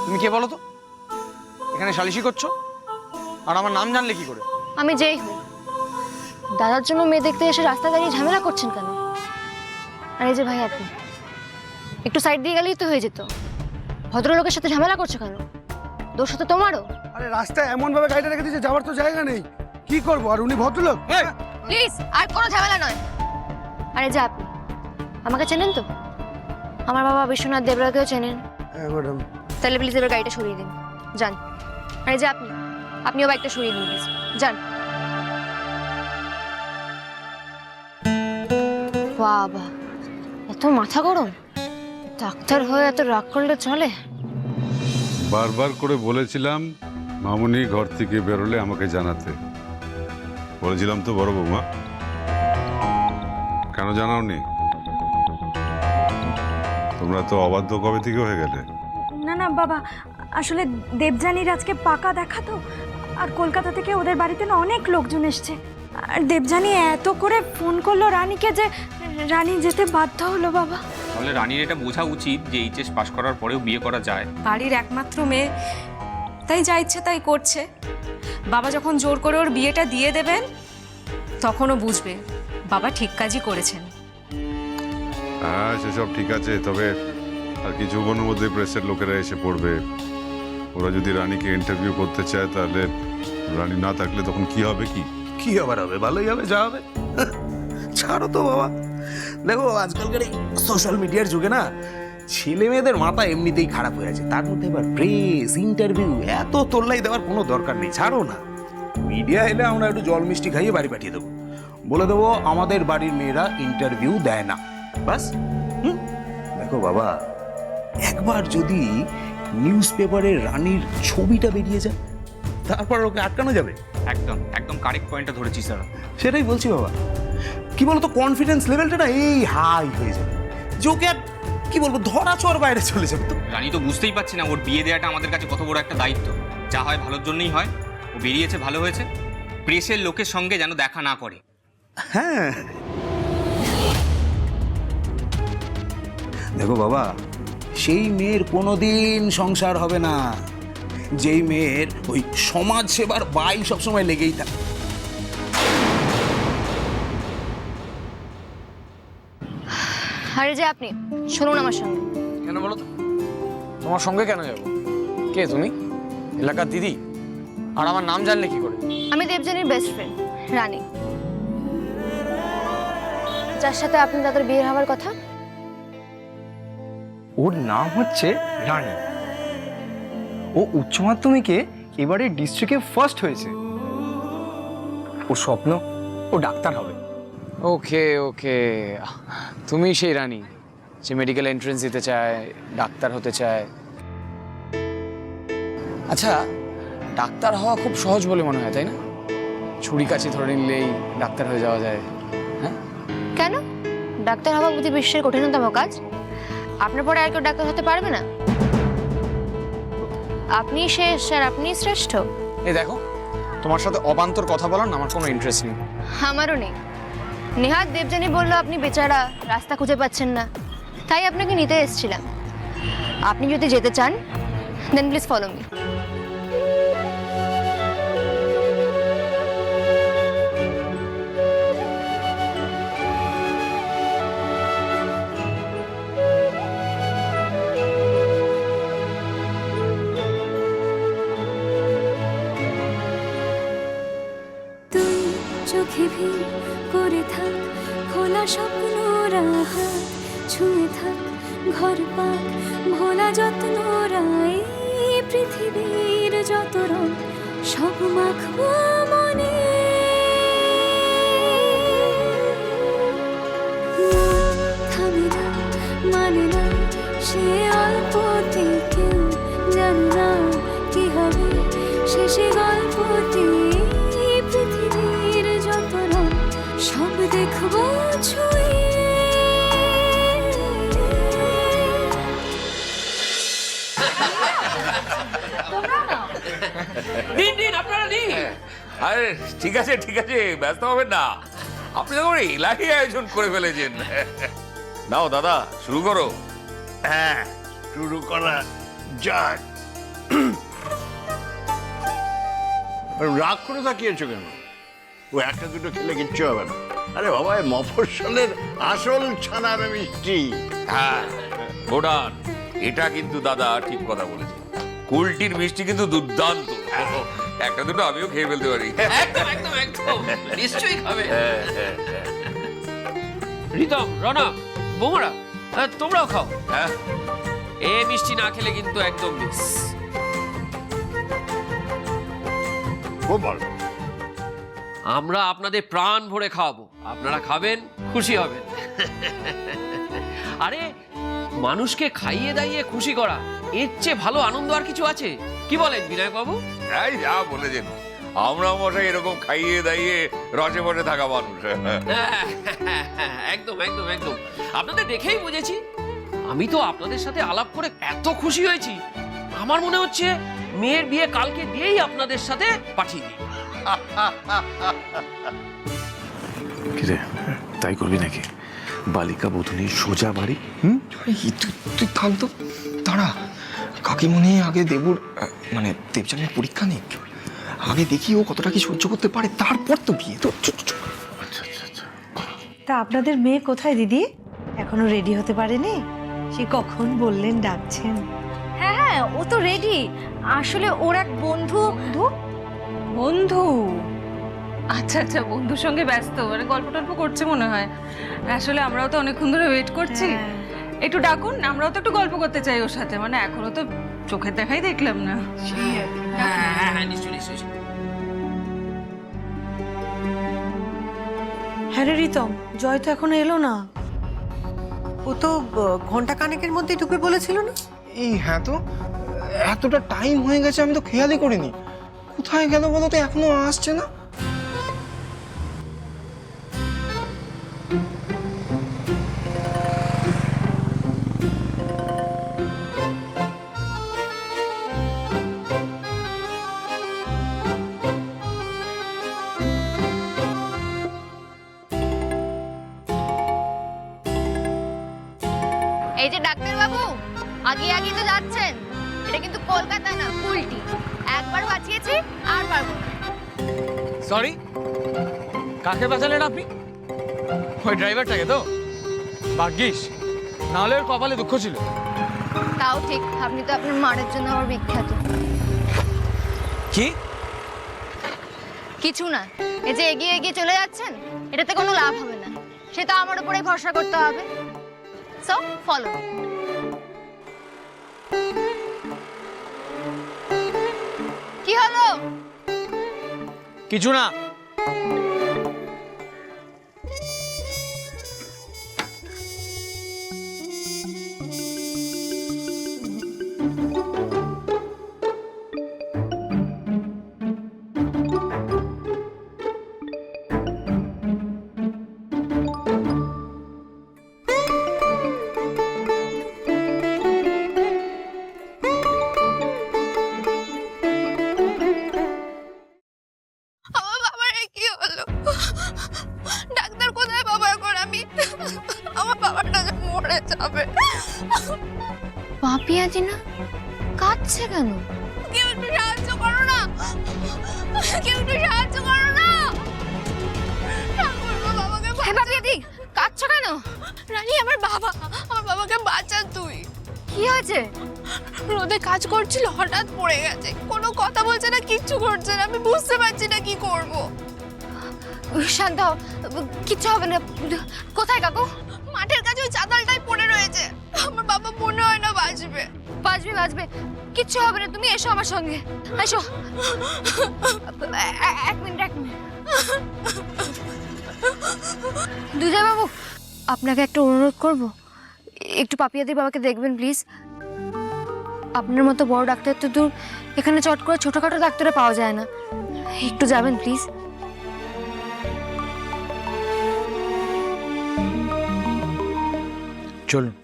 তুমি কে বলো তো? এখানে সালিশি করছো আর আমার নাম জানলে কি করে? আমি যেই হই, দাদার জন্য মেয়ে দেখতে এসে রাস্তা দাঁড়িয়ে ঝামেলা করছেন কেন? আর এই যে ভাই, আপনি একটু সাইড দিয়ে গেলেই তো হয়ে যেত। ভদ্রলোকের সাথে ঝামেলা করছো কেন? দোষ তো তোমারও। আরে রাস্তায় এমন ভাবে গাড়িটা রেখে দিয়েছে, যাওয়ার তো জায়গা নেই। কি করবো? আর উনি ভদ্রলোক। প্লিজ, আর কোনো ঝামেলা নয়। আর এই যে আপনি আমাকে চেনেন তো? আমার বাবা বিশ্বনাথ দেবরাকেও চেনেন। হ্যাঁ ম্যাডাম। তাহলে প্লিজ এবার গাড়িটা সরিয়ে দিন, যান। আর এই যে আপনিও বাইকটা সরিয়ে দিন প্লিজ, যান। বাবা, এত মাথা গরম! ডাক্তার হয়ে এত রাগ করলে চলে? বারবার করে বলেছিলাম মামুনি ঘর থেকে বেরোলে আমাকে জানাতে। বলেছিলাম তো বড় বৌমা, কেন জানাওনি? তোমরা তো অবাধ্য কবে থেকে হয়ে গেলে। না না বাবা, আসলে দেবযানীর আজকে পাকা দেখা তো, আর কলকাতা থেকে ওদের বাড়িতে না অনেক লোকজন এসছে। আর দেবযানী এত করে ফোন করলো রানীকে যে রানী যেতে বাধ্য হলো বাবা। তাহলে রানীর এটা বোঝা উচিত যে এইচএস পাশ করার পরেও বিয়ে করা যায়। বাড়ির একমাত্র মেয়ে, তাই যা ইচ্ছে তাই করছে। বাবা যখন জোর করে ওর বিয়েটা দিয়ে দেবেন তখনও বুঝবে বাবা ঠিক কাজই করেছেন। হ্যাঁ, সেসব ঠিক আছে, তবে আর কিছুক্ষণের মধ্যে প্রেসের লোকেরা এসে পড়বে। ওরা যদি রানীকে ইন্টারভিউ করতে চায়, তাহলে রানী না থাকলে তখন কি হবে? কি আবার হবে? ভালোই হবে, যা হবে। ছাড়ো তো বাবা। দেখো আজকালকার এই সোশ্যাল মিডিয়ার যুগে না ছেলে মেয়েদের মাথা এমনিতেই খারাপ হয়ে আছে, তার মধ্যে এবার প্রেস ইন্টারভিউ, এত তোল্লাই দেওয়ার কোনো দরকার নেই। ছাড়ো না, মিডিয়া এলে আমরা একটু জল মিষ্টি খাইয়ে বাড়ি পাঠিয়ে দেবো, বলে দেবো আমাদের বাড়ির মেয়েরা ইন্টারভিউ দেয় না, বাস। দেখো বাবা, একবার যদি নিউজ পেপারে রানীর ছবিটা বেরিয়ে যায়, তারপর ওকে আটকানো যাবে? একদম একদম কারেক্ট পয়েন্টটা ধরেছি স্যার। সেটাই বলছি বাবা। কি বলতো, কনফিডেন্স লেভেলটা না এই হাই হয়ে যাবে, যে ওকে আর কি বলবো ধরা ছোঁয়ার বাইরে চলে যাবে। তো রানী তো বুঝতেই পারছি না ওর বিয়ে দেওয়াটা আমাদের কাছে কত বড় একটা দায়িত্ব। যা হয় ভালোর জন্যই হয়। ও বেরিয়েছে, ভালো হয়েছে। প্রেসের লোকের সঙ্গে যেন দেখা না করে। হ্যাঁ, দেখো বাবা, সেই মেয়ের কোনোদিন সংসার হবে না যেই মেয়ের ওই সমাজ সেবার বাই সবসময় লেগেই থাকে। আর এই যে আপনি শুনুন আমার সঙ্গে। কেন বলো তো? তোমার সঙ্গে কেন যাবো? কে তুমি? এলাকার দিদি? আর আমার নাম জানলে কি করে? আমি দেবযানীর বেস্ট ফ্রেন্ড রানী, যার সাথে আপনি তাদের বিয়ে হওয়ার কথা। ওর নাম হচ্ছে রানী। ও উচ্চ মাধ্যমিকে এবারে ডিস্ট্রিক্টে ফার্স্ট হয়েছে। ওর স্বপ্ন ও ডাক্তার হবে। ওকে ওকে, তুমি সেই রানী যে মেডিকেল এন্ট্রেন্স দিতে চায়, ডাক্তার হতে চায়। আচ্ছা, ডাক্তার হওয়া খুব সহজ বলে মনে হয়, তাই না? ছুরি কাছে ধরে নিলেই ডাক্তার হয়ে যাওয়া যায়। হ্যাঁ, কেন? ডাক্তার হওয়া বুঝি বিশ্বের কঠিনতম কাজ? আপনার পরে আর কেউ ডাক্তার হতে পারবে না? আপনি শেষ আর আপনি শ্রেষ্ঠ। এই দেখো, তোমার সাথে অবান্তর কথা বলার না আমার কোনো ইন্টারেস্ট নেই। আমারও নেই। নেহাত দেবযানী বললো আপনি বেচারা রাস্তা খুঁজে পাচ্ছেন না, তাই আপনাকে নিতে এসেছিলাম। আপনি যদি যেতে চান দেন প্লিজ ফলো মি। চোখে ভিড় করে থাক, খোলা স্বপ্ন রাহাত ছুঁয়ে থাক, ঘর পাক ভোলা যত্ন রায়, পৃথিবীর যত রং সব মাখবো মনে। থামে না, মানে না সে অল্পতে, কেউ জানে না কি হবে শেষে গল্পটি। পৃথিবীর যত রং সব দেখবো ছুঁয়ে। আরে ঠিক আছে ঠিক আছে, ব্যস্ত হবেন না। আপনি তো এলাহি আয়োজন করে ফেলেছেন। নাও দাদা, শুরু করো। হ্যাঁ, শুরু করা যাক। রাগ করে তাকিয়েছো কেন? ও একটা দুটো খেলে কিচ্ছু হবে না। আরে বাবা, এই মফস্বলের আসল ছানার মিষ্টি। হ্যাঁ বোডান, এটা কিন্তু দাদা ঠিক কথা বলেছে। কুলটির মিষ্টি কিন্তু দুর্দান্ত। একটা দুটো আমিও খেয়ে ফেলতে পারি। একদম একদম একদম নিশ্চয়ই খাবে। রিতম, রনক, বৌমারা, তোমরাও খাও। হ্যাঁ, এ মিষ্টি না খেলে কিন্তু একদম মিস। খুব ভালো। আমরা আপনাদের প্রাণ ভরে খাওয়াবো, আপনারা খাবেন, খুশি হবেন। আরে মানুষকে খাইয়ে দাইয়ে খুশি করা, এর চেয়ে ভালো আনন্দ আর কিছু আছে? কি বলেন বিনায়ক বাবু? এই যা বলেছেন, আমরা মশাই এরকম খাইয়ে দাইয়ে রসে বসে থাকা মানুষ। একদম একদম একদম, আপনাদের দেখেই বুঝেছি। আমি তো আপনাদের সাথে আলাপ করে এত খুশি হয়েছি, আমার মনে হচ্ছে মেয়ের বিয়ে কালকে দিয়েই আপনাদের সাথে পাঠিয়ে দিই। কিরে, তাই করবি নাকি? বালিকা বধূনি সোজা বাড়ি। তুই থাক তো, দাঁড়া। কাকিমণি আগে দেবুর মানে দেবযানীর পরীক্ষা নিক, আগে দেখি ও কতটা কি সহ্য করতে পারে, তারপর তো বিয়ে। তো তা আপনাদের মেয়ে কোথায় দিদি? এখনো রেডি হতে পারেনি? সে কখন বললেন ডাকছেন? হ্যাঁ হ্যাঁ, ও তো রেডি। আসলে ওর এক বন্ধু বন্ধু আচ্ছা আচ্ছা, বন্ধুর সঙ্গে ব্যস্ত, মানে গল্প টল্প করছে মনে হয়। আসলে আমরাও তো অনেকক্ষণ ধরে ওয়েট করছি। একটু ডাকুন, আমরাও তো একটু গল্প করতে চাই ওর সাথে। মানে এখনো তো চোখের দেখাই দেখলাম না। হ্যাঁ নিশ্চয়ই নিশ্চয়ই। হ্যাঁ রে রিতম, জয় তো এখনো এলো না। ও তো ঘন্টা কানেকের মধ্যেই ঢুকবে বলেছিল না? এই হ্যাঁ, তো এতটা টাইম হয়ে গেছে, আমি তো খেয়ালই করিনি। কোথায় গেল বলো তো, এখনো আসছে না। এই যে ডাক্তার বাবু, আগে আগে তো যাচ্ছেন। এটা কিন্তু কলকাতা না, কুলটি। একবার বাঁচিয়েছি, আর পারবো না। সরি, কাকে বাঁচালেন আপনি? ওই ড্রাইভারটাকে তো? ভাগ্যিস, নাহলে ওর কপালে দুঃখ ছিল। তাও ঠিক, আপনি তো আপনার মারের জন্য আমার বিখ্যাত। কি? কিছু না, এই যে এগিয়ে এগিয়ে চলে যাচ্ছেন, এটাতে কোনো লাভ হবে না। সে তো আমার উপরেই ভরসা করতে হবে। So follow. কি হলো? কিছু না। আমার বাবার কি হলো? ডাক্তার কোথায় বাবার ঘর? আমি আমার বাবাটা যে মরে যাবে। পাপিয়া জিনা কাঁদছে কেন? কেউ একটু সাহায্য করো না, কেউ একটু সাহায্য করো না। হ্যাঁ পাপিয়া দি, কাঁদছো কেন? রানী, আমার বাবাকে বাঁচা তুই। কি হয়েছে? রোদে কাজ করছিল, হঠাৎ পড়ে গেছে। কোনো কথা বলছে না, কিচ্ছু করছে না। আমি বুঝতে পারছি না কি করব। শান্ত হও, কিচ্ছু হবে না। কোথায় কাকু? মাঠের কাছে ওই চাতালটাই পড়ে রয়েছে। আমার বাবা মনে হয় না বাঁচবে। বাঁচবে বাঁচবে, কিচ্ছু হবে না। তুমি এসো আমার সঙ্গে, এসো। এক মিনিট। দুজয় বাবু, আপনাকে একটা অনুরোধ করব, একটু পাপিয়াদির বাবাকে দেখবেন প্লিজ। আপনার মতো বড় ডাক্তার তো দূর, এখানে চট করে ছোটখাটো ডাক্তারে পাওয়া যায় না। একটু যাবেন প্লিজ। চলুন।